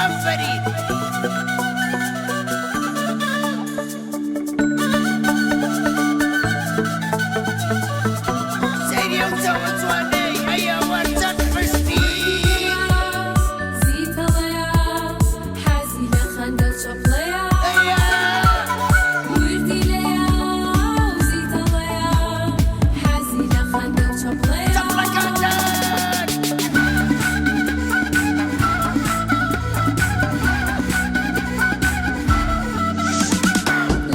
آفرین سەیری ئەو چاوە جوانەی هەیە وەرچەند پشتی زیتەڵەیە حەزی لە خەندە چۆپڵەیە وردی لەیە زیتەڵەیە حەزی لە خەندە چۆپڵەیە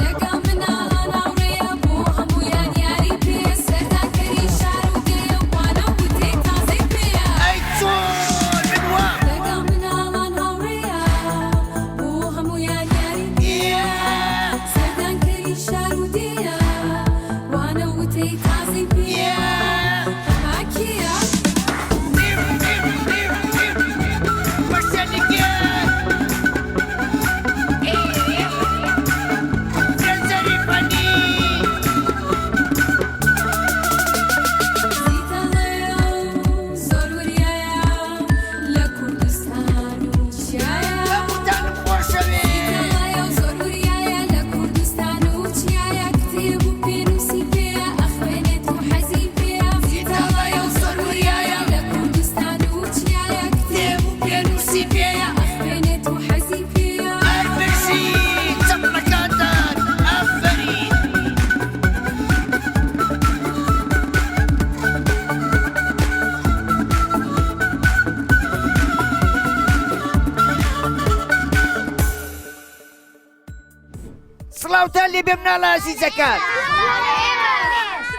لەگەڵ مناڵان هاوڕێیە بۆ هەموویان یاری پێ سەردانکەری شار و دێ وانە وتێ تازەی پێیە ئەی چۆن بنوە لەگەڵ مناڵان هاوڕێیە بۆ هەموویان یاری پێیە سەردانکەری شار و دێە وانە وتەی تازەی پێیە ئەماکیە زیتەڵەیە زۆر وریایە لە کوردستان و چیایە زیتەڵەیە زۆر وریایە لە کوردستان و چیایە کتێب و پێنووسی پێیە ئەخوێنێت و حەزی پێیە زیتەڵەیە زۆر وریایە لە کوردستان و چیایە کتێب و پێنووسی پێیە ئەخوێنێت و حەزی پێیە سڵاوتان لێ بێ مناڵە عەزیزەکان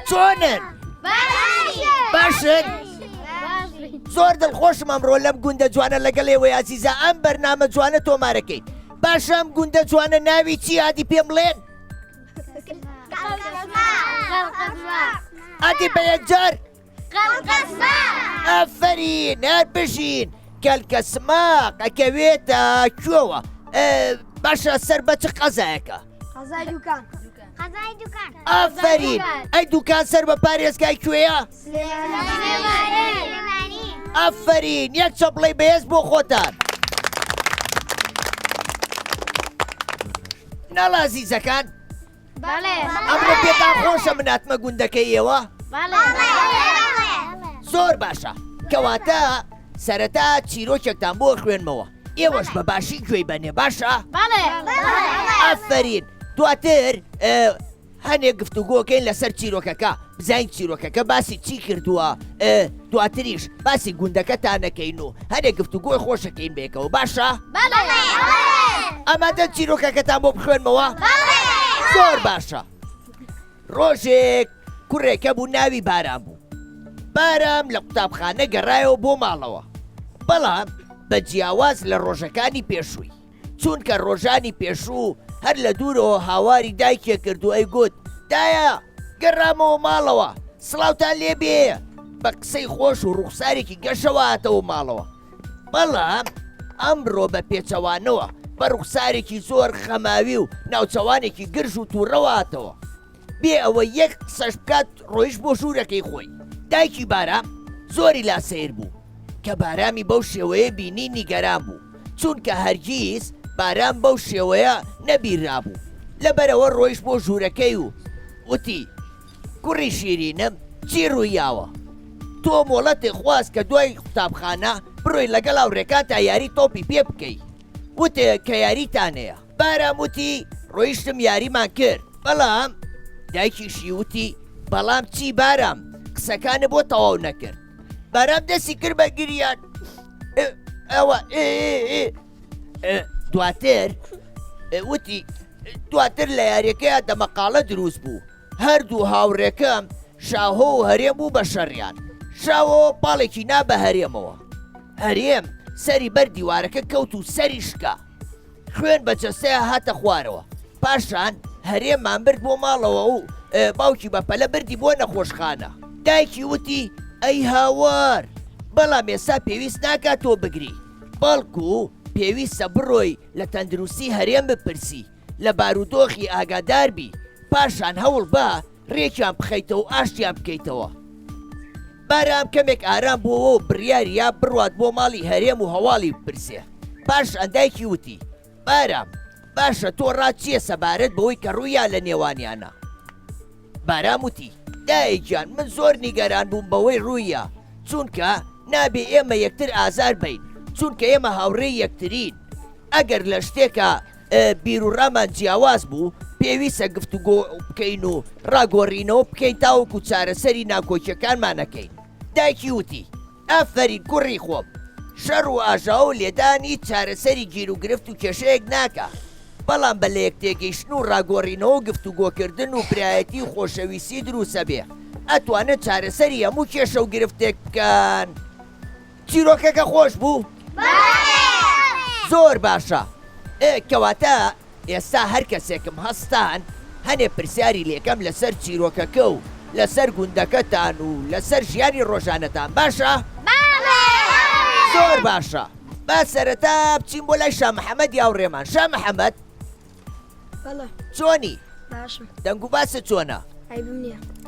چۆنن باشن زۆر دڵخۆشم ئەمڕۆ لەم گوندە جوانە لەگەڵ ئێوەی عەزیزە ئەم بەرنامە جوانە تۆمارەکەین باشە ئەم گوندە جوانە ناوی چی ئادی پێم بڵێن ئادی بە یەکجار ئەفەرین هەر بژین کەلکەسماق ئەکەوێتە کوێوە باشە سەر بە چ قەزایەکە قەزای دوکان ئافرین ئەی دوکان سەر بە پارێزگای کوێیە ئافرین یەک چەپڵەی بەهێز بۆ خۆتان ناڵە عەزیزەکان ئەمڕۆ پێتان خۆشە من هاتمە گوندەکەی ئێوە زۆر باشە کەواتە سەرەتا چیرۆکێکتان بۆ خوێنمەوە ئێوەش بە باشی گوێی بەنێ باشە ئافرین دواتر هەنێک گفتوگۆکەین لەسەر چیرۆکەکە بزانین چیرۆکەکە باسی چی کردووە دواتریش باسی گوندەکەتان نەکەین و هەنێک گفتوگۆی خۆشەکەین بێکەوە باشە ئەمادە چیرۆکەکەتان بۆ بخوێنمەوە زۆر باشە ڕۆژێک کوڕێکە بوو ناوی باران بوو بارام لە قوتابخانە گەڕایەوە بۆ ماڵەوە بەڵام بە جیاواز لە ڕۆژەکانی پێشووی چونکە ڕۆژانی پێشوو هەر لە دوورەوە هاواری دایکێ کردو ئەی گوت دایە گەڕامەوە ماڵەوە سڵاوتان لێ بێ بە قسەی خۆش و ڕوخسارێکی گەشەوە هاتەوە ماڵەوە بەڵام ئەمڕۆ بە پێچەوانەوە بە ڕوخسارێکی زۆر خەماوی و ناوچەوانێکی گرژ و تووڕەوە هاتەوە بێ ئەوە یەک قسەش بکات ڕۆیشت بۆ ژوورەکەی خۆی دایکی بارام زۆری لاسەیر بوو کە بارامی بەو شێوەیە بینی نیگەران بوو چونکە هەرگیز باران بەو شێوەیە نەبیررابوو لەبەرەوە ڕۆیشت بۆ ژوورەکەی و وتی کوڕی شیرینم چی ڕوویاوە تۆ مۆڵەتی خواست کە دوای قوتابخانە بڕۆی لەگەڵ هاوڕێکان تا یاری تۆپی پێ بکەی وتێ کە یاریتانەیە بارام وتی ڕۆیشتم یاریمان کرد بەڵام دایکیشی وتی بەڵام چی بارام قسەکانە بۆ تەواو نەکرد بارام دەستی کرد بە گریان ئەوە دواتر وتی دواتر لە یاریەکەیە دەمەقاڵە دروست بوو هەردوو هاوڕێکەم شاهۆ و هەرێم بوو بە شەڕیان شاوەوە پاڵێکی نا بە هەرێمەوە هەرێم سەری بەر دیوارەکە کەوت و سەری شکا خوێن بە جەستەیە هاتە خوارەوە پاشان هەرێممان برد بۆ ماڵەوە و باوکی بەپەلە بردی بۆ نەخۆشخانە دایکی وتی ئەی هاوار بەڵام ئێستا پێویست ناکات تۆ بگری بەڵکو پێویستە بڕۆی لە تەندروستی هەرێم بپرسی لە بارودۆخی ئاگادار بی پاشان هەوڵ بە ڕێکیان بخەیتەوە و ئاشتیان بکەیتەوە. بارام کەمێک ئارام بووەوە و بڕیاریا بڕوات بۆ ماڵی هەرێم و هەواڵی بپرسێ. پاش ئەندایکی وتی بارام باشە تۆ ڕاچیە سەبارەت بەوەی کە ڕوویان لە نێوانیانە. بارام وتی دایکیان من زۆر نیگەران بووم بەوەی ڕوویە چونکە نابێ ئێمە یەکتر ئازار بین چونکە ئێمە هاوڕێی یەکترین. ئەگەر لە شتێکە بیرروڕامان جیاواز بوو پێویستە گفتوگۆ بکەین و ڕاگۆڕینەوە بکەین تاوەکو چارەسەری ناکۆچیەکانمانەکەین. دایکی وتی ئەفەرین کوڕی خۆم شەڕ و ئاژاو و لێدانی چارەسەری گیر و گرفت و کێشەیەک ناکە بەڵام بە لە یەک تێگەیشتن و ڕاگۆڕینەوە و گفتوگۆکردن و برایەتی و خۆشەویستی دروستە بێ ئەتوانن چارەسەری هەموو کێشە و گرفتێک بکەن. چیرۆکەکە خۆش بوو؟ زۆر باشە. کەواتە ئێستا هەر کەسێکم هەستان هەنێ پرسیاری لێکەم لەسەر چیرۆکەکە و لەسەر گوندەکەتان و لەسەر ژیانی ڕۆژانەتان باشە؟ زۆر باشە. با سەرەتا بچین بۆ لای شا محەممەد یاوڕێمان. شا محەممەد چۆنی؟ دەنگ و باسە چۆنە؟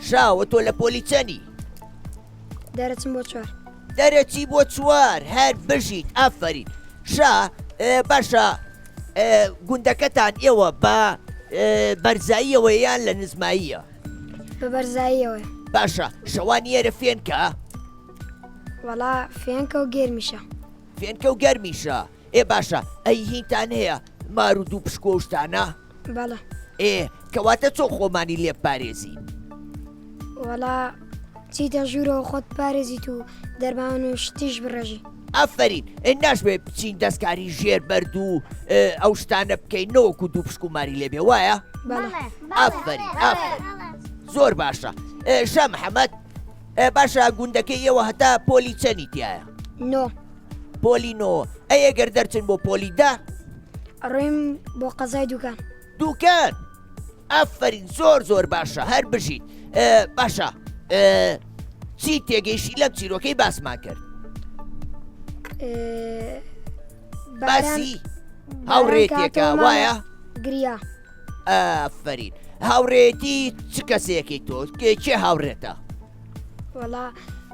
شاوە تۆ لە پۆلی چەنی؟ دەرەچم بۆ 4. دەرەچی بۆ 4 هەر بژیت ئافرین. شا باشە گوندەکەتان ئێوە بە بەرزاییەوە یان لە نزماییە؟ بە بەرزاییەوە. باشە شەوانی ئێرە فێنکە؟ وەڵا فێنکە و گێرمیشە. فێنکە و گەرمیشە. باشە ئەی هینتان هەیە مار و دوو پشکۆ و شتانە؟ بەڵە. کەواتە چۆ خۆمانی لێ پارێزی؟ وەڵا چیتە ژوورەوە خۆت پارێزیت و دەرمان و شتیش بڕێژی. ئەفرین ناشبێ بچین دەستکاری ژێر بەرد و ئەو شتانە بکەین نەوەکو دوو پشکوماری لێبێ وایە؟ ئەفرین زۆر باشە. شا محەممەد باشە گوندەکەی ئێوە هەتا پۆلی چەنی تایە؟ نۆ. پۆلی نۆ. ئەگەر دەرچن بۆ پۆلی دا؟ ڕێم بۆ قەزای دوکان. دوکان؟ ئەفرین زۆر زۆر باشە هەر بژیت. باشە چی تێگەیشی لەم چیرۆکەی باسمان کرد؟ باسی هاوڕێتێکە وایە؟ گریا. ئەفرین هاوڕێتی چ کەسێکی تۆ کێ هاوڕێتە؟ وەڵا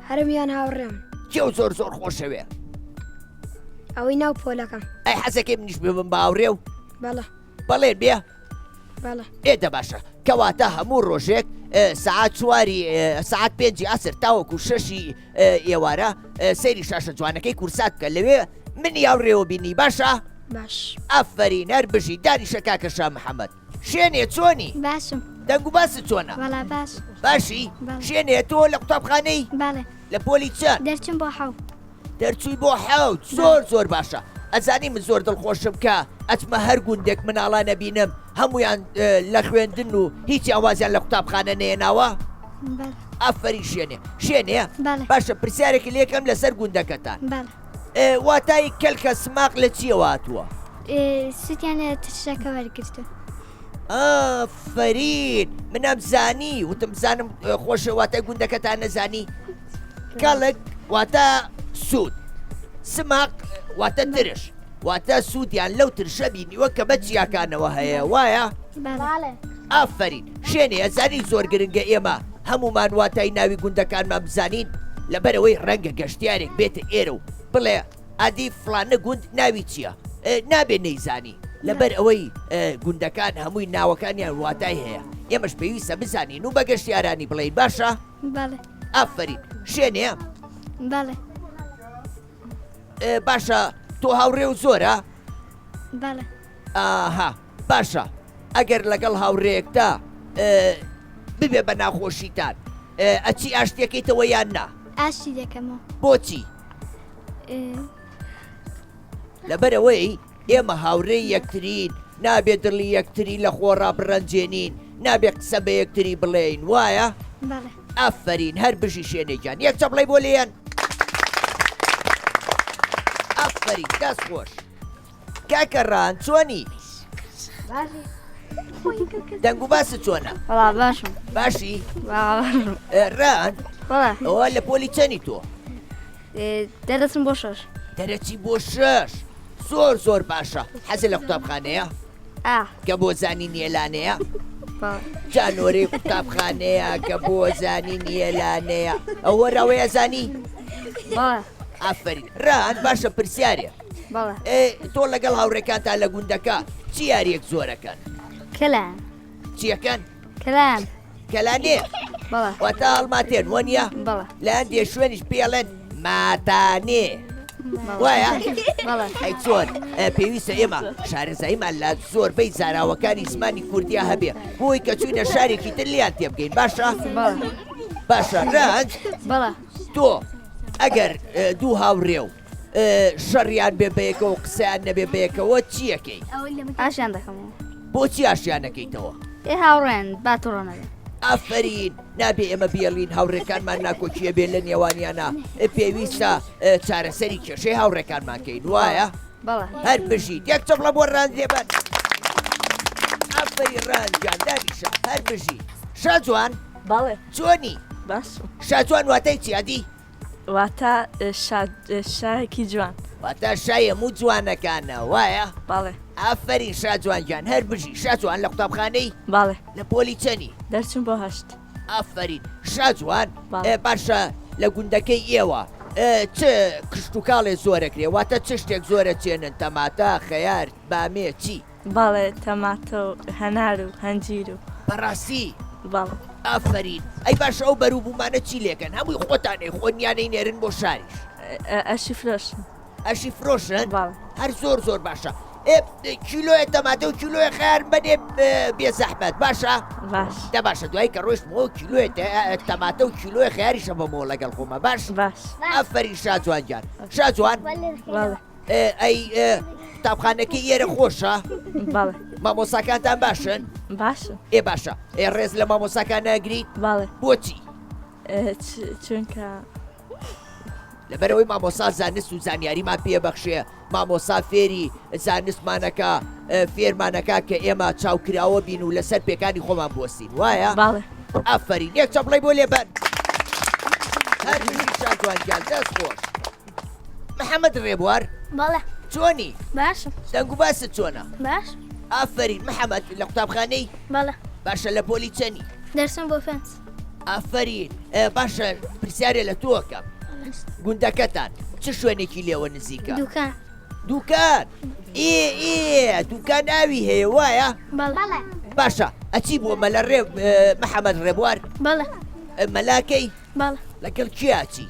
هەرمیان هاوڕێم. کێ و زۆر زۆر خۆشەوێ؟ ئەوەی ناو پۆلەکەم. ئەی حەزەکەی منیش ببم بە هاوڕێ و؟ بەڵە. بەڵێن بێ؟ بەڵە. ئێدە باشە کەواتە هەموو ڕۆژێک سعات 4 سعات 5 عسر تاوەکو 6 ئێوارە سەیری شاشە جوانەکەی کورسات بکە لەوێ منی هاوڕێوە بینی باشە؟ باش. ئەفرین هەر بژی دانیشە کاکە شا محەممەد. شوێنێ چۆنی؟ باشم. دەنگ و باست چۆنە؟ وەڵا باش. باشی؟ شوێنێ تۆ لە قوتابخانەی؟ بەڵێ. لە پۆلی چەند؟ دەرچم بۆ 7. دەرچووی بۆ 7 زۆر زۆر باشە. ئەزانی من زۆر دڵخۆشم کە ئەچمە هەر گوندێک مناڵان نەبینم هەمویان لە خوێندن و هیچ ئاوازیان لە قوتابخانە نێناوە؟ ئەفەری شوێنێ باشە پرسیارێکی لێکەم لەسەر گوندەکەتان. واتای کەلکە سماق لە چیەوە هاتووە؟ سووتیان لە تشەکە وەرگرتو. ئەفەرین منەم زانی وتم زانم خۆشە واتای گوندەکەتان نەزانی. کەڵک واتە سوود، سماق واتە ترش، واتە سوودیان لەو ترشە بینیوە کە بە چیاکانەوە هەیە وایە؟ ئافرین شوێنێ ئەزانی زۆر گرنگە ئێمە هەمومان واتای ناوی گوندەکانمان بزانین لەبەرەوەی ڕەنگە گەشتیارێک بێتە ئێرە و بڵێ ئادی فڵانە گوند ناوی چییە؟ نابێ نەیزانی لەبەر ئەوەی گوندەکان هەمووی ناوەکانیان واتای هەیە ئێمەش پێویستە بزانین و بە گەشتیارانی بڵێین باشە؟ ئافرین شوێنێ؟ باشە تۆ هاوڕێ و زۆرە؟ ئاها باشە ئەگەر لەگەڵ هاوڕێیەکدا ببێ بە ناخۆشیتان ئەچی ئاشتێکیتەوە یان نا؟ ئاشتی دەکەمەوە. بۆچی؟ لەبەرەوەی ئێمە هاوڕێی یەکترین نابێ دڵی یەکتری لە خۆڕا بڕەنجێنین نابێ قسە بە یەکتری بڵێین وایە؟ ئەفەرین هەر بژی شوێنێکیان یەک چەپڵەی بۆ لێیان. ئەفەرین دەست خۆش. کاکە ڕان چۆنی؟ دەنگ و باست چۆنە؟ باشم. باشی؟ ڕان ئەوە لە پۆلی چەنی تۆ؟ دەرەچم بۆ 6. دەرەچی بۆ 6 زۆر زۆر باشە. حەزە لە قوتابخانەیە؟ کە بۆ زانی نێلانەیە؟ جانۆرەی قوتابخانەیە کە بۆ زانی نیێلانەیە ئەوە ڕەوەیە زانی ئافرین ڕان باشە پرسیارێ تۆ لەگەڵ هاوڕێکانتا لە گوندەکە چی یاریەک زۆرەکەن كلام چیەکەن كلام کەلانێ بەڵێ واتە هەڵماتێن وەنیە بەڵێ لە هەندێ شوێنیش پێڵێن ماتانێ وایە بەڵێ ئەی چۆن پێویستە ئێمە شارەزاییمان لە زۆربەی زاراوەکانی زمانی کوردیا هەبێ بۆی کە چوینە شارێکی تر لیان تێبگەین باشە بەڵێ باشە ڕەنج بەڵێ تۆ ئەگەر دوو هاوڕێ و شەڕیان بێ بەیەکەوە و قسەیان نەبێ بەیەکەوە چیەکەی ئاشیان دەکەم بۆچی ئاشیانەکەیتەوە ئێ هاوڕێن با تووڕەنەبێ ئافرین نابێ ئێمە بیێڵین هاوڕێکانمان ناکۆکیە بێ لە نێوانیانە پێویستە چارەسەری کێشەی هاوڕێکانمانکەین وایە بەڵێ هەر بژیت یەک چەپڵە بۆ ڕاندێبەن ئافری ڕانجان دانیشە هەر بژیت شاجوان بەڵێ چۆنی باش شاجوان واتای چیادی واتە شایەکی جوان واتە شای هەموو جوانەکانە وایە بەڵێ ئافرین شاجوانجان هەر بژی شاجوان لە قوتابخانەی بەڵێ لە پۆلی چەنی دەرچوون بۆ هەشت ئافرین شاجوان بەڵێ. باشە لە گوندەکەی ئێوە چ کشت و کاڵێ زۆرەکرێ واتە چ شتێک زۆرە چێنن تەماتە خەیار بامێ چی بەڵێ تەماتە و هەنار و هەنجیر و بەڕاستی بەڵێ ئافرین ئەی باشە ئەو بەرووبوومانە چی لێکەن هەمووی خۆتانەی خۆنیانەی نێرن بۆ شاریش ئەشی فرۆشن ئەشی فرۆشن بەڵێ هەر زۆر باشە کیلۆیە تەماتە و کیلۆی خەیار بەدێ بێزەحمەت باشە باش دا باشە دوای کە ڕۆیشتمەوە کیلۆیە تەماتە و کیلۆی خەیاریشە بەمەوە لەگەڵ خۆمە باش باش ئەفەری شاجوانجان شاجوان بەڵێ ئەی قوتابخانەکەی ئێرە خۆشە بەڵێ مامۆساکانتان باشن باشە باشە ڕێز لە مامۆساکان ناگریت بەڵێ بۆچی چونکە لەبەرەوەی مامۆسا زانست و زانیاریمان پێبەخشێ مامۆسا فێری زانستمانەکە فێرمانەکە کە ئێمە چاوکراوە بین و لەسەر پێکانی خۆمان بۆستین وایە بەڵێ ئافرین یەک چەپڵی بۆ لێبەن هەر شاجوانجان دەست خۆش محەممەد ڕێبوار بەڵێ چۆنی باشە دەنگ و باست چۆنە باش ئافرین محەممەد لە قوتابخانەی بەڵێ باشە لە پۆلی چەنی دەرسم بۆ فەنس ئافرین باشە پرسیارێ لە تۆکەم گوندەکەتان چ شوێنێکی لێوە نزیکە دوکان دوکان دوکان ناوی هەیە وایە بەڵێ باشە ئەچی بووە مەلە ڕێ محەممەد ڕێبوار بەڵێ مەلاکەی بەڵێ لەگەڵ کیاچی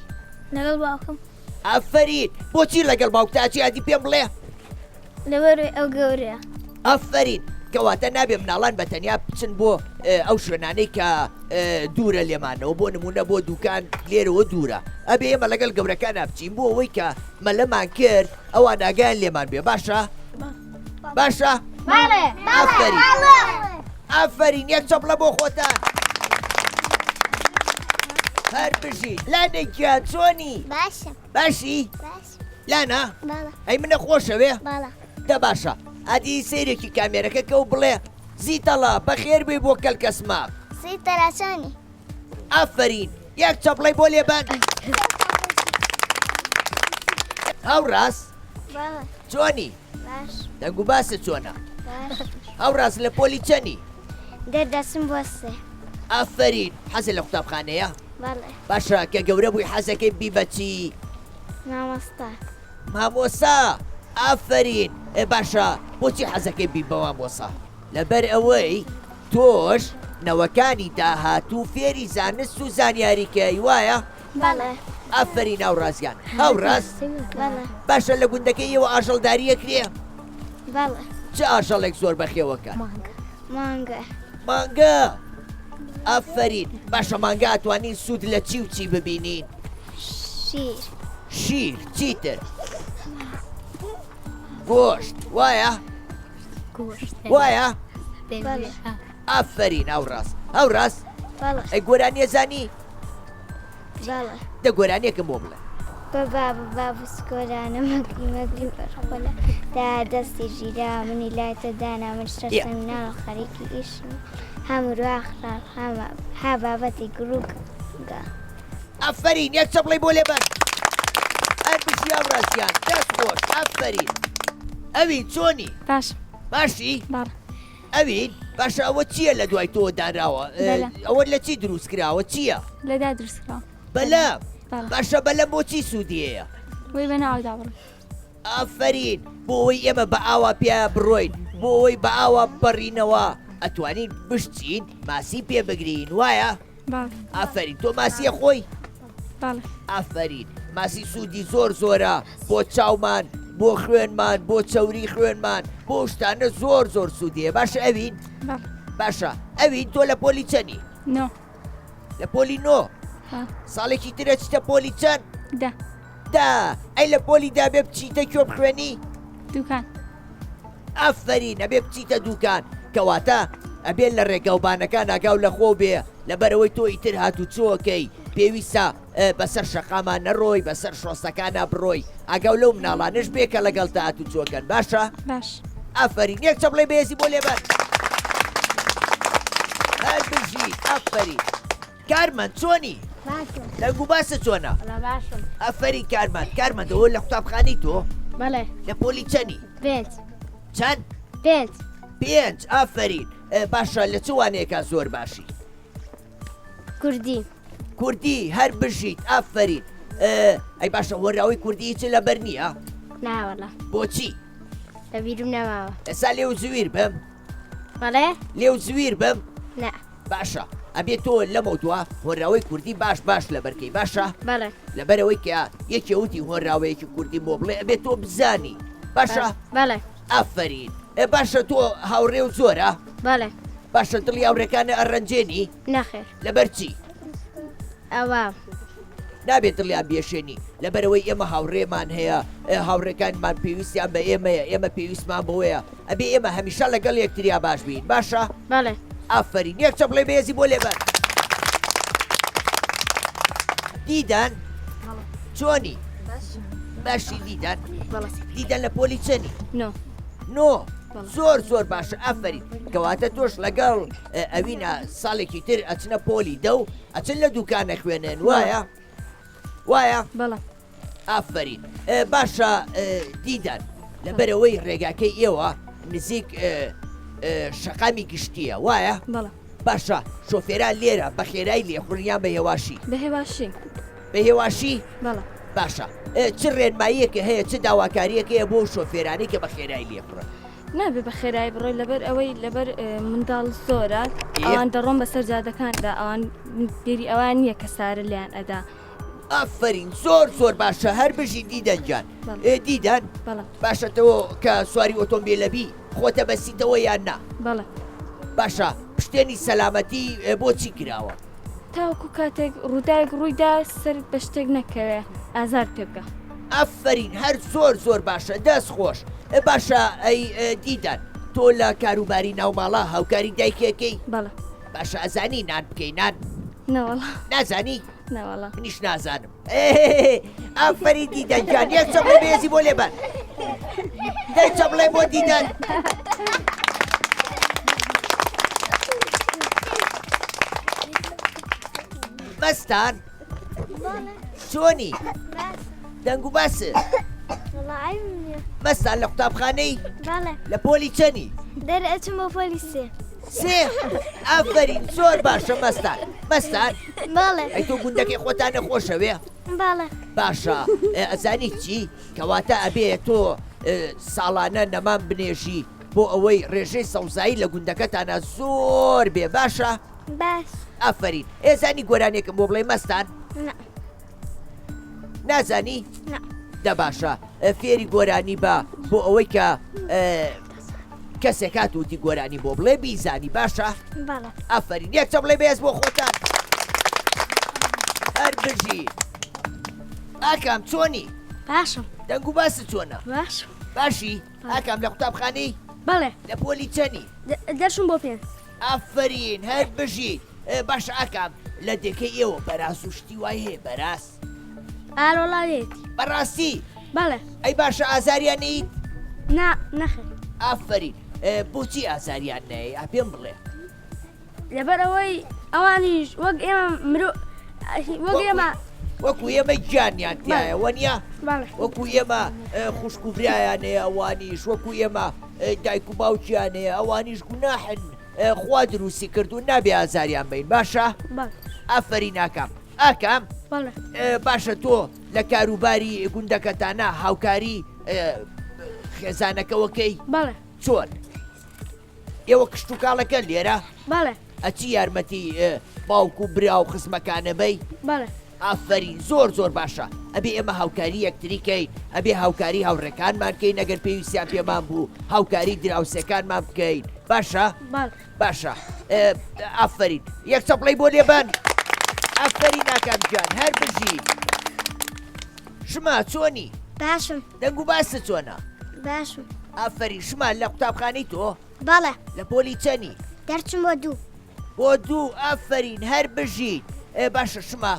لەگەڵ باوکم ئافرین بۆچی لەگەڵ باوکتاچی ئادی پێم بڵێ لەبەروی ئەو گەورەیە ئافرین کەواتە نابێ مناڵان بە تەنیا بچن بۆ ئەو شوێنانەی کە دوورە لێمانەوە بۆ نمونە بۆ دوکان لێرەوە دوورە ئەبێ ئێمە لەگەڵ گەورەکان بچین بۆ ئەوەی کە مەلەمان کرد ئەوان ئاگیان لێمان بێ باشە باشە ئافرین ئافرین یەک چەپڵە بۆ خۆتان هەر بژیت لانێکیان چۆنی باشە باشی باش لانا باڵە ئەی منە خۆشەوێ باڵە دە باشە ئادی سیرێکی کامێرەکە کە و بڵێ زیتەڵا بەخێر بێ بۆ کەلکەسماق سی تەراسانی ئافرین یەک چەپڵی بۆ لێبان هاوڕاست باڵە چۆنی باش دەنگ و باسە چۆنە باش هاوڕاست لە پۆلی چەنی دەردەسم بۆ سێ ئافرین حەزە لە قوتابخانەیە باڵێ باشە کە گەورە بووی حەزەکەی بیبەچی مامۆستا مامۆسا ئافرین باشە بۆچی حەزەکەی بی بە مامۆسا لەبەر ئەوەی تۆش نەوەکانی داهاتوو فێری زانست و زانیاریکەی وایە باڵێ ئافرین هاوڕازیان هاوڕاست باڵێ باشە لە گوندەکەیەوە ئاژەڵداریەکرێ باڵێ چه ئاژەڵێک زۆر بەخێوەکە مانگە مانگە ئافرین باشە مانگە ئەتوانین سوود لە چی و چی ببینین شیر شیر چیتر گۆشت وایە وایە ئافرین هاوڕاست هاوڕاست باڵێ ئەی گۆرانیە زانی باڵێ دە گۆرانیەکەم بۆ بڵێ بە بابسکۆلانە مەگری مەگری بەرخۆلە تا دەستی ژیرا منی لایتە دانا من شتەسەمیناڵ خەریکی ئیشم هەموروواخرا ها بابەتی گروگە ئافرین یەک چەپڵی بۆ لێبەر ئەر بشی هاوڕاستیان دەست خۆش ئافرین ئەوین چۆنی باش باشی باڵێ ئەوین باشە ئەوە چییە لە دوای تۆ دانراوە ئەوە لە چی دروست کراوە چییە لەدا درستکراوە بەلام بەڵێ. باشە بەلەم بۆچی سوودیەیە وی بە ناودا بڕ ئافرین بۆ ئەوەی ئێمە بە ئاوا پێ بڕۆین بۆ ئەوەی بە ئاوا بەڕینەوە ئەتوانین بشتین ماسی پێ بگرین وایە باڵ ئافرین تۆ ماسیە خۆی باڵێ ئافرین ماسی سوودی زۆر زۆرە بۆ چاومان بۆ خوێنمان بۆ چەوری خوێنمان بۆ شتانە زۆر زۆر سوودیە باشە ئەوین باڵ باشە ئەوین تۆ لە پۆلی چەنی نۆ لە پۆلی نۆ ها ساڵێکی ترە چتە پۆلی چەند دا دا ئەی لە پۆلیدا بێ بچیتە کوێ بخوێنی دوکان ئافرین ئەبێ بچیتە دووکان کەواتە ئەبێت لە ڕێگەوبانەکان ئاگاو لە خۆ بێ لەبەرەوەی تۆ ئیتر هاتوو چۆکەی پێویستە بەسەر شەقامان نەڕۆی بەسەر شۆستەکانە بڕۆی ئاگاو لەو مناڵانش بێ کە لەگەڵ تا هاتوو چۆکەن باشە باش ئافرین یەک چەپڵی بەهێزی بۆ لێبەر هەر بژی ئافرین کارمەند چۆنی دەنگ و باسە چۆنە باشم ئافرین کارمەندەوە لە قوتابخانی تۆ بەڵێ لە پۆلی چەنی پێنج چەند پێنج پێنج ئافرین باشە لە چوانەیەکە زۆر باشی کوردی کوردی هەر بژیت ئافرین ئەی باشە وەراوی کوردی هیچ لەبەر نییە ناوەڵە بۆچی لە بیرم نەماوە ئێستا لێو زویر بم بەڵێ لێو زویر بم نا باشە ئەبێت تۆ لەمە دووە هۆراوی کوردی باش لە بەرکەی باشە بەڵێ لەبەرەوەی کە یەکێوتی هۆراوەیەکی کوردی بۆ بڵێ ئەبێت تۆ بزانی باشە بەڵێ ئافرین باشە تۆ هاوڕێ و زۆرە بەڵێ باشە دڵی هاوڕێکانە ئەڕەنجێنی نەخێر لەبەر چی ئەوە نابێت دڵیان بێشێنی لەبەرەوەی ئێمە هاوڕێمان هەیە هاوڕێکانمان پێویستیان بە ئێمەیە ئێمە پێویستمان بۆیە ئەبێ ئێمە هەمیشە لەگەڵ یەکتریا باش بین باشە بەڵێ ئافرین یەک چەپڵێ بەهێزی بۆ لێبەر دیدان چۆنی باشی دیدان دیدان لە پۆلی چەنی نۆ نۆ زۆر باشە ئافرین کەواتە تۆش لەگەڵ ئەوینە ساڵێکی تر ئەچنە پۆلی دە و ئەچن لە دوکانە خوێنێن وایە بەڵێ ئافرین باشە دیدان لەبەرەوەی ڕێگاکەی ئێوە نزیک شەقامی گشتیە وایە بەڵێ باشە شۆفێران لێرە بە خێرایی لێخوڕیان بە هێواشی بە هێواشی بە هێواشی بەڵێ باشە چ ڕێنماییەکە هەیە چ داواکاریەکە هەیە بۆ شۆفێرانی کە بە خێرایی لێخڕن نابێ بە خێرایی بڕۆی لەبەر ئەوەی لەبەر منداڵ زۆرە ئەوان دەڕۆن بەسەر جادەکاندا ئەوان بێری ئەوان نییە کە سارە لیان ئەدا ئافرین زۆر باشە هەر بژی دیدەنجان دیدان بەڵێ باشەتەوە کە سواری ئۆتۆمبیلەبی خۆتە بەسیتەوە یان نا بەڵێ باشە پشتێنی سەلامەتی بۆچی کراوە تاوەکو کاتێک ڕووداوێک ڕوویدا سەرت بە شتێک نەکەوێ ئازار پێ بکە ئافرین هەر زۆر باشە دەست خۆش باشە ئەی دیدان تۆ لە کاروباری ناوماڵە هاوکاری دایکێکەی بەڵێ باشە ئەزانی نان بکەینان نەوەڵە نازانی نەوەڵە منیش نازانم ئافرین دیدەنجان یەک چەپڵێ بەهێزی بۆ لێبەر یەک چەپڵێ بۆ دیدەن مەستان چۆنی دەنگ و باسە مەستان لە قوتابخانەی بەڵێ لە پۆلی چەنی دەرئەچم بۆ پۆلیسێ سێ ئافرین زۆر باشە مەستان بەڵێ ئەی تۆ گوندەکەی خۆتان نەخۆشەوێ بەڵێ باشە ئەزانی چی کەواتە ئەبێ تۆ ساڵانە نەمان بنێژی بۆ ئەوەی ڕێژەی سەوزایی لە گوندەکەتانە زۆر بێ باشە باش ئافرین ئێزانی گۆرانێکم بۆ بڵێ مەستان نازانی دە باشە فێری گۆرانی بە بۆ ئەوەی کە کەسێک هاتووتی گۆرانی بۆ بڵێ بیزانی باشە بەڵێ ئافرین یەک چەپڵێ بەهێز بۆ خۆتان هەر بژی ئاکام چۆنی باشم دەنگ و باسە چۆنە باشم باشی ئاکام لە قوتابخانەی بەڵێ لە پۆلی چەنی دەرشم بۆ پێنج ئافرین هەر بژی باش ئاکام لە دەکەی ئێوە بەراز و شتی وای هەیە بەراز ئالۆڵاوێتی بەڕاستی بەڵێ ئەی باشە ئازاریان نیت نەخێر ئافرین بۆچی ئازاریان نەیە پێم بڵێ لەبەر ئەوەی ئەوانیش وەک ئێمە وەک ئێمە وەکو ئێمە گیانیان تایە وەنیە بەڵێ وەکو ئێمە خوشک و برایانەیە ئەوانیش وەکو ئێمە دایک و باوکیانەیە ئەوانیش گوناحن خوا دروستی کردو نابێ ئازاریان بین باشە؟ بەڵێ ئافرین ئاکام ئاکام بەڵێ باشە تۆ لە کاروباری گوندەکەتانە هاوکاری خێزانەکەوەکەی بەڵێ چۆن؟ ئێوە کشت و کاڵەکە لێرە بەڵێ ئەچی یارمەتی باوکو و برا و خزمەکانەبەی بەڵێ ئافرین زۆر باشە ئەبێ ئێمە هاوکاری یەکتریکەین ئەبێ هاوکاری هاوڕێکانمان بکەین ئەگەر پێویستیان پێمان بوو هاوکاری دراوسەکانمان بکەین باشە؟ بەڵێ باشە ئافرین یەک چەپڵەی بۆ لێبەن ئافرین ناکام گیان هەر بژین شما چۆنی باشم دەنگ و باسە چۆنە باشم ئافرین شما لە قوتابخانەی تۆ بەڵێ لە پۆلی چەنی دەرچم بۆ دوو بۆ دوو ئافرین هەر بژین باشە شما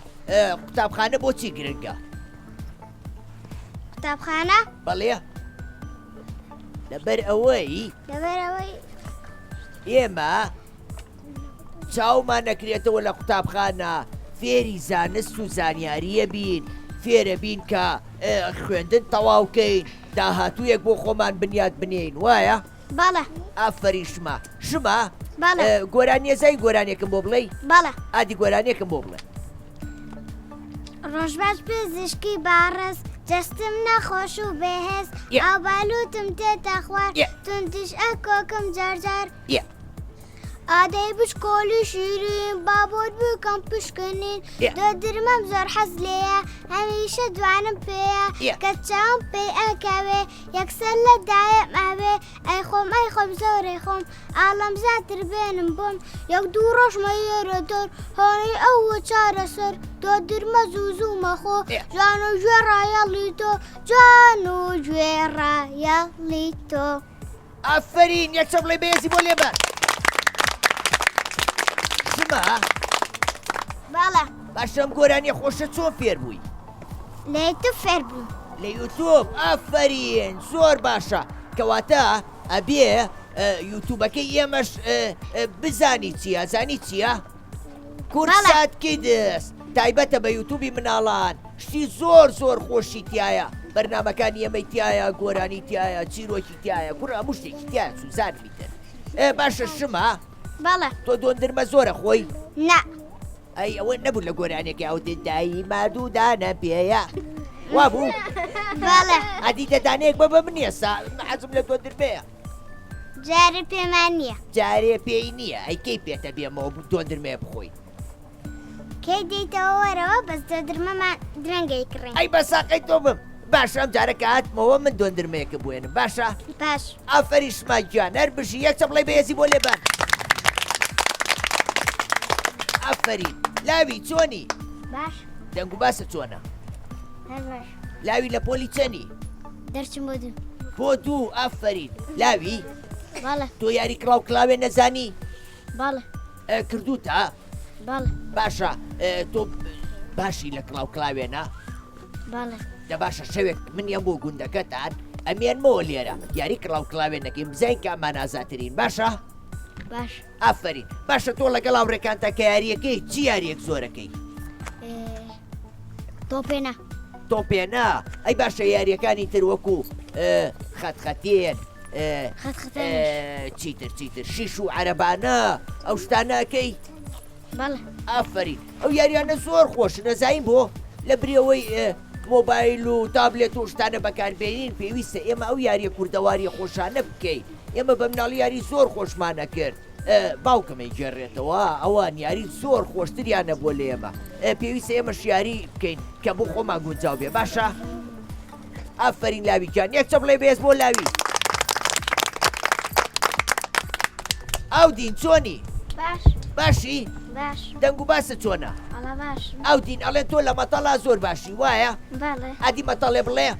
قوتابخانە بۆچی گرنگە قوتابخانە بەڵێ لەبەر ئەوەی لەبەرەوەی ئێمە چاومان نەکرێتەوە لە قوتابخانە فێری زانست و زانیاریە بین فێرە بین کە خوێندن تەواوکەین داهاتوویەک بۆ خۆمان بنیاد بنین وایە؟ بەڵێ ئافرین شما بەڵێ گۆرانیێزای گۆرانێکم بۆ بڵێ بەڵێ ئادی گۆرانێکم بۆ بڵێ ڕۆژباش پزیشکی باڕست جستم نەخۆش و بەهێز ئاوبالوتم تێتە خوار توندش ئەکۆکم جارجار ئادەی بچکۆلی شیرین بابۆت بکەم پشکنین دۆدرمەم زۆر حەز لێیە هەمیشە دوانم پێیە کە چاوم پێی ئەکەوێ یەکسەر لە دایەم ئاوێ ئەی خۆم زۆرەی خۆم ئاڵەم زیاتر بێنم بۆم یەک دوو ڕۆژمە یێرەدۆر هۆنەی ئەوە چارەسەر دۆدرمە زوو مەخۆ جوان و گوێڕایەڵی تۆ جوان و گوێڕایەڵی تۆ ئافرین یەک چەپڵەی بەهێزی بۆ لێبەر بەڵێ باشەم گۆرانی خۆشە چۆن فێر بووی لە یوتیوب فێر بووم لە یوتیوب ئافرین زۆر باشە کەواتە ئەبێ یوتیوبەکەی ئێمەش بزانی چییە زانی چییە؟ کورساتکی دەست تایبەتە بە یوتیوبی مناڵان شتی زۆر خۆشی تایە بەرنامەکانی ئێمەی تایە گۆرانی تایە چیرۆکی تایە کوڕ هەموو شتێکی تایە سوزانمی تر باشە شما بەڵێ تۆ دۆندرمە زۆرە خۆی؟ نا ئەی ئەوە نەبوو لە گۆرانێکی ئەو دایی مادوودانە پێەیە وا بوو؟ بەڵێ ئەدی دەدانەیەک بە من نییە حەزم لە دۆندرمەیە جارە پێمان نییە جارێ پێی نییە ئەی کەی پێتە بێمەوە دۆندرمەیە بخۆی کەی دیتەوە وەرەوە بەس دۆدرمەمان درەنگەی کڕین ئەی بەساقەی تۆ بم باشە ئەم جارەکە هاتمەوە من دۆندرمەیەکە بێنم باشە؟ باش ئافەری شما گیان هەر بژی یەک چەپڵەی بەهێزی بۆ لێبەن ئافەرین لاوی چۆنی؟ باش دەنگ و باسە چۆنە؟ هەر باش لاوی لە پۆلی چەنی؟ دەرچم بۆ دوو بۆ دوو ئافەرین لاوی بەڵێ تۆ یاری کڵاو کلاوێ نەزانی؟ بەڵێ کردوتە؟ بەڵێ باشە تۆ باشی لە کڵاو کلاوێنە؟ بەڵێ دە باشە شەوێک منیان بۆ گوندەکەتان ئەمێنمەوە لێرە یاری کڵاو کلاوێنەکەیم بزین کامان ئازاترین باشە؟ باش ئافرین باشە تۆ لەگەڵ هاوڕێکانتە کە یاریەکەی چی یاریەک زۆرەکەی؟ تۆ پێنا تۆ پێنا ئەی باشە یاریەکانی تر وەکو خەتخەتێن چیتر شیش و عەرەبانە ئەو شتانەکەی؟ بەڵێ ئافرین ئەو یاریانە زۆر خۆش نەزانین بۆ لە برەوەی مۆبایل و تابلێت و شتانە بەکاربێنین پێویستە ئێمە ئەو یاریە کوردەواری خۆشانە بکەین ئێمە بە مناڵی یاری زۆر خۆشمانە کرد باوکەمەی گێڕێتەوە ئەوان یاری زۆر خۆشتریانە بۆ لە ئێمە پێویستە ئێمەش یاری بکەین کە بۆ خۆمان گونجاو بێ باشە؟ ئافرین لاوی گیان یەک چەپڵەی بەهێز بۆ لاوی ئەو دین چۆنی؟ باش باشی؟ باش دەنگ و باسە چۆنە؟ ئەڵە باش ئەو دین ئەڵێ تۆ لە مەتەڵا زۆر باشی وایە؟ بەڵێ ئادی مەتەڵێ بڵێ؟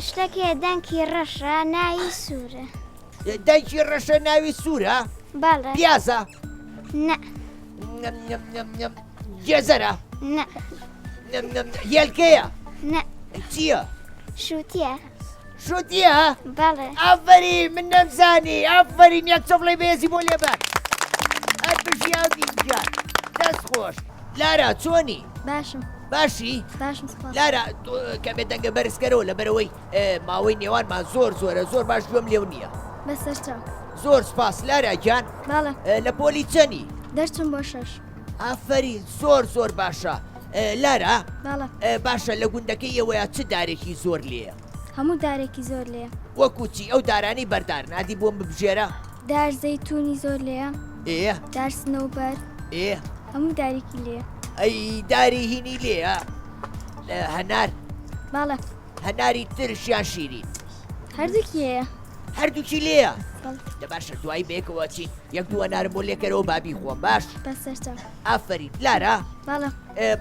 شتێکی دەنکی ڕەشە ناوی سوورە دایکی ڕەشە ناوی سوورە؟ بەڵێ پیازە؟ نە گێزەرە؟ نە هێلکەیە؟ نە چییە؟ شووتیە شووتیە؟ بەڵێ ئافەری من نەمزانی ئافرین یەک چەپڵەی بەهێزی بۆ لێبەر ئەت بژی ئەودین گیان دەست خۆش لارا چۆنی؟ باشم باشی؟ باشم سپاس لارا کەمێ دەنگە بەرزکەرەوە لەبەرەوەی ماوەی نێوانمان زۆرە زۆر باش گوێم لێو نییە بەسەر چاو زۆر سپاس لارەگیان باڵە لە پۆلی چەنی دەرچم بۆ 6 ئافرین زۆر باشە لارە باڵە باشە لە گوندەکەی ئەوەیە چ دارێکی زۆر لێە هەموو دارێکی زۆر لێە وەکوچی ئەو دارانی بەردار نادی بۆم ببژێرە دار زەیتونی زۆر لێە دار سنەوبەر ئێ هەموو دارێکی لێە ئەی داری هینی لێە هەنار باڵە هەناری ترشیان شیرین هەردووکی هەیە هەردووکی لێە لە باشە دوای بێکەوە چین یەک دووە نارم بۆ لێکەرەوە بابی خۆم باش بەسەرتا ئافرین لارە باڵە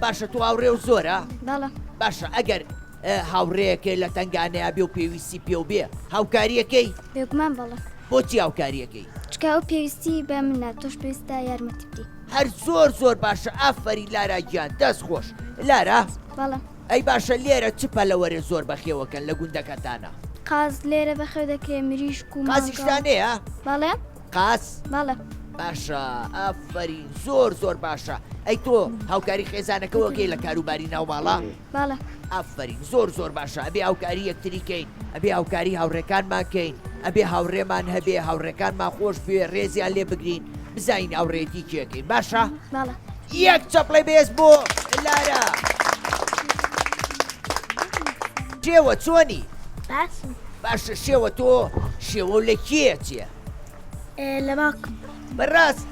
باشە تو هاوڕێ و زۆرە باڵە باشە ئەگەر هاوڕێیەکە لە تنگانەیە بێ و پێویستی پێ و بێ هاوکاریەکەی بێگومان باڵە بۆچی هاوکاریەکەی چکە ئەو پێویستی بە منە تۆش پێویستە یارمەتی بدی هەر زۆر باشە ئافری لارا گیان دەست خۆش لارە باڵە ئەی باشە لێرە چ پەلەوەرە زۆر بەخێوەکەن لە گوندەکەتانە قاز لێرە بەخێو دەکرێ مریشک و قازیشتانەیە باڵێ قاس باڵە باشە ئافرین زۆر باشە ئەی تۆ هاوکاری خێزانەکەەوەکەی لە کاروباری ناوماڵە باڵە ئافرین زۆر باشە ئەبێ هاوکاری یەکتریکەین ئەبێ هاوکاری هاوڕێکانمانکەین ئەبێ هاوڕێمان هەبێ هاوڕێکانمان خۆش بێ ڕێزیان لێ بگرین بزین ئاوڕێتی کێکەین باشە باڵە یەک چەپڵی بێز بۆ لارە شێوە چۆنی باشە شێوە تۆ شێوە لە کێ چیە لە باکم بەڕاست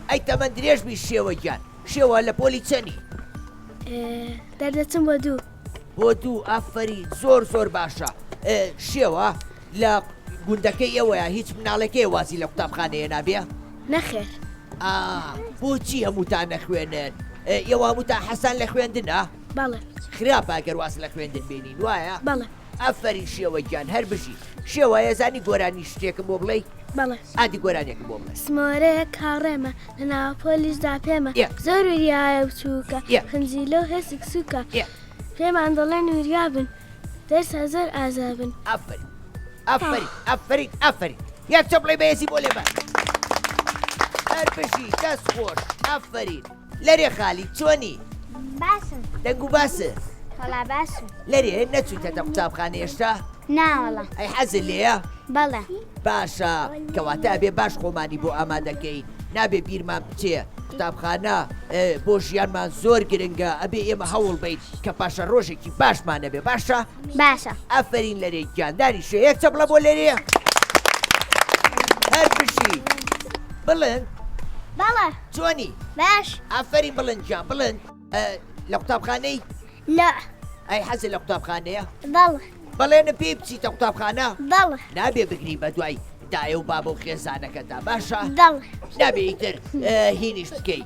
ئەی تەمەند درێژبی شێوە گیان شێوە لە پۆلی چەنی دەردەچم بۆ دوو بۆ دوو ئافری زۆر باشە شێوە لە گوندەکەی ئەوەیە هیچ مناڵەکەی وازی لە قوتابخانەیە نابێ نەخێر بۆچی هەمووتان نەخوێنن ئێوە هەمووتان حەسان لە خوێندنە باڵە خراپە ئەگەر واز لە خوێندن بینین وایە باڵە ئەفەری شێوە گیان هەر بژی شێوە ێزانی گۆرانی شتێکم بۆ بڵێ باڵە ئادی گۆرانێکم بۆ بڵێ سمۆرەیە کاڕێمە لە ناو پۆلیسدا پێمە زۆر وریایە بچووکە خنجی لەو هێسک سووکە پێمان دەڵێن وریا بن دەرسە زۆر ئازابن ئەفەری یەک چەپڵی بەهێزی بۆ لێبەر هەر بژی دەست خۆش ئەفەرین لەرێ خالی چۆنی باشم دەنگ و باسە وەڵا باشم لەرێ نەچووتەتە قوتابخانە هێشتا ناوەڵە ئەی حەزت لێیە بەڵێ باشە کەواتە ئەبێ باش خۆمانی بۆ ئامادەکەین نابێ بیرمان بچێ قوتابخانە بۆ ژیانمان زۆر گرنگە ئەبێ ئێمە هەوڵ بیت کە پاشە ڕۆژێکی باشمانە بێ باشە باشە ئەفەرین لەرێ گیانداری شێ یەک چەپڵە بۆ لێرێ هەر بشی بڵند بەڵێ چۆنی باش ئەفەرین بڵند گیان بڵند لە قوتابخانەی لا ئەی حەزت لە قوتابخانەیە بەڵێ بەڵێنە پێی بچیتە قوتابخانە بەڵێ نابێ بگری بە دوای دایە و بابە و خێزانەکەتا باشە بەڵێ نابێ ئیتر هینیش بکەی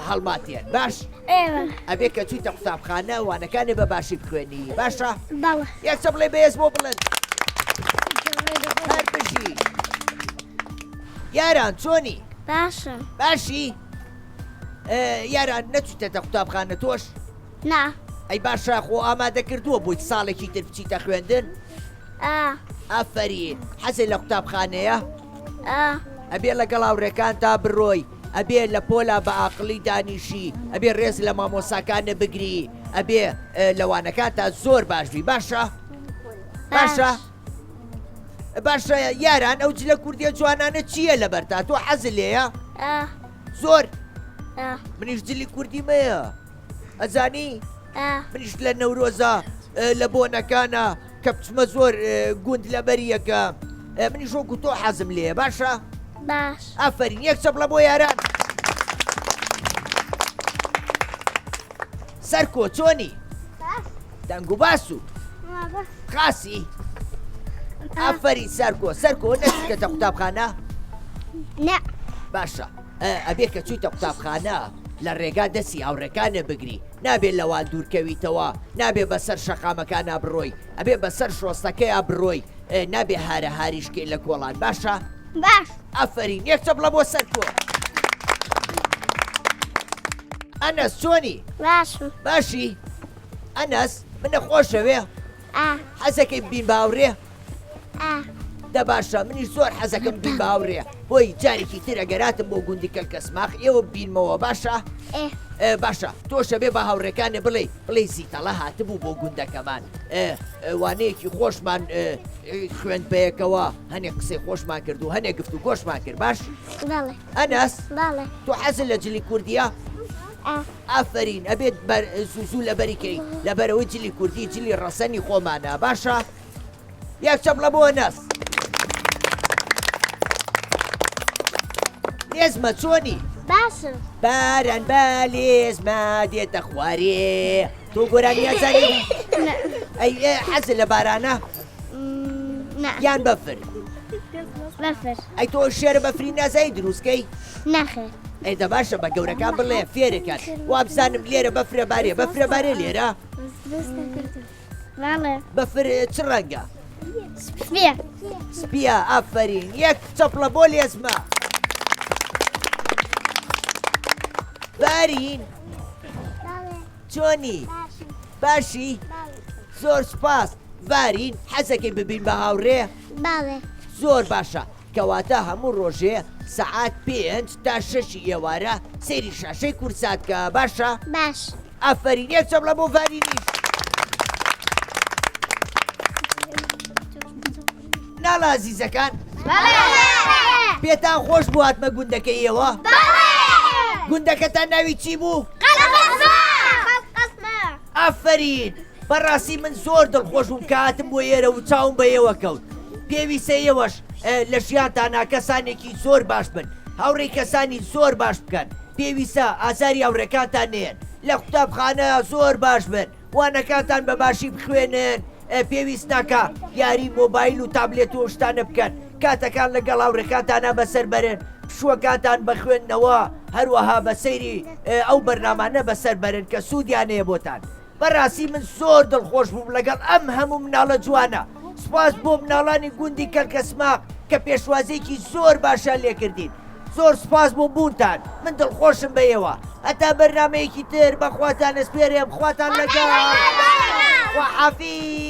هەڵماتێن باش ئێوە ئەبێ کە چوویتە قوتابخانە وانەکانی بە باشی بخوێنی باشە بەڵێ یەک چەپڵێ بەهێز بۆ بڵند هەر بژی یاران چۆنی باشە باشی یاران نەچووتەتە قوتابخانە تۆش نا ئەی باشە خۆ ئامادە کردووە بۆی ساڵێکی تر بچیتە خوێندن ئافرین حەزێ لە قوتابخانەیە ئەبێ لەگەڵ هاوڕێکان تا بڕۆی ئەبێ لە پۆلا بە عاقلی دانیشی ئەبێ ڕێز لە مامۆساکانە بگری ئەبێ لەوانەکان تا زۆر باشبی باشە باشە باشە یاران ئەو جلە کوردیە جوانانە چییە لەبەرتا تۆ حەزت لێیە زۆر منیش جلی کوردی مەیە ئەزانی منیش لە نەورۆزە لە بۆنەکانە کە بچمە زۆر گوند لە بەریەکە منیش وەکو تۆ حەزم لێە باشە باش ئافرین یەک چەپڵە بۆ یاران سەرکۆ چۆنی دەنگ و باس و خاسی ئافرین سەرکۆ نەچووکەتە قوتابخانە نە باشە ئەبێ کە چوویتە قوتابخانە لە ڕێگا دەستی هاوڕێکانە بگری نابێت لەوان دوورکەویتەوە نابێ بەسەر شەقامەکانە بڕۆی ئەبێ بەسەر شۆستەکەیە بڕۆی نابێ هارە هاریشکێ لە کۆڵان باشە باش ئەفرین یەک چەپڵە بۆ سەرکۆ ئەنەس چۆنی باشم باشی ئەنەس منە خۆشەوێ حەزەکەی بین باوڕێ دە باشە منیش زۆر حەزەکەم بین بە هاوڕێ بۆی جارێکی تر ئەگەراتم بۆ گوندی کەلکەسماخ ئێوە بینمەوە باشە؟ باشە تۆشە بێ بە هاوڕێکانێ بڵێ زیتەڵە هاتبوو بۆ گوندەکەمان وانەیەکی خۆشمان خوێند بەیەکەوە هەنێک قسەی خۆشمان کرد و هەنێک گفت و گۆشمان کرد باش؟ ئەنەس تۆ حەزت لە جلی کوردیە؟ ئافرین ئەبێت زوو لە بەریکەی لەبەرەوەی جلی کوردی جلی ڕەسەنی خۆمانە باشە؟ یەک چەپڵە بۆ ئەنەس لێزمە چۆنی؟ باشە باران بە لێزمە دێتە خوارێ تۆ گۆرانی یازانی؟ ئەی حەزت لە بارانە؟ یان بەفر؟ بەفر ئەی تۆ شێرە بەفری نازایی دروستکەی؟ نەخێر ئەیدە باشە بە گەورەکان بڵێ فێرەکان وا بزانم لێرە بەفرە بارێ بەفرە بارێ لێرە؟ باڵێ بەفر چ ڕەنگە؟ سپیە سپیە ئافرین یەک چەپڵە بۆ لێزمە بارین چۆنی؟ باشی؟ زۆر سپاس بارین حەزەکەی ببین بە هاوڕێ؟ باڵێ زۆر باشە کەواتە هەموو ڕۆژێ سەعات 5 تا 6 ئێوارە سەیری شاشەی کورساتکە باشە؟ باش ئافرین یەک چەپڵە بۆ ڤارینیش ناڵە ئازیزەکان پێتان خۆش بوو هاتمە گوندەکەیەوە؟ گوندەکەتان ناوی چی بوو؟ ئافرین بەڕاستی من زۆر دڵخۆش بووم کە هاتم بۆ ئێرە و چاوم بە ئێوە کەوت پێویستە ئێوەش لە ژیانتانە کەسانێکی زۆر باش بن هاوڕێی کەسانی زۆر باش بکەن پێویستە ئازاری هاوڕێکانتان نێن لە قوتابخانە زۆر باش بن وانەکانتان بە باشی بخوێنن پێویست ناکە یاری مۆبایل و تابلێت و شتانە بکەن کاتەکان لەگەڵ هاوڕێکانتانە بەسەر بەرن پشووەکانتان بە خوێندنەوە هەروەها بە سەیری ئەو بەرنامانە بەسەر بەرن کە سوودیانەیە بۆتان بەڕاستی من زۆر دڵخۆش بووم لەگەڵ ئەم هەموو مناڵە جوانە سپاس بۆ مناڵانی گوندی کەلکەسماق کە پێشوازێکی زۆر باشان لێکردین زۆر سپاس بۆ بوونتان من دڵخۆشم بە ئێوە هەتا بەرنامەیەکی تر بەخواتان ئەسپێرێم خواتان لەگەڵ وحەفیظ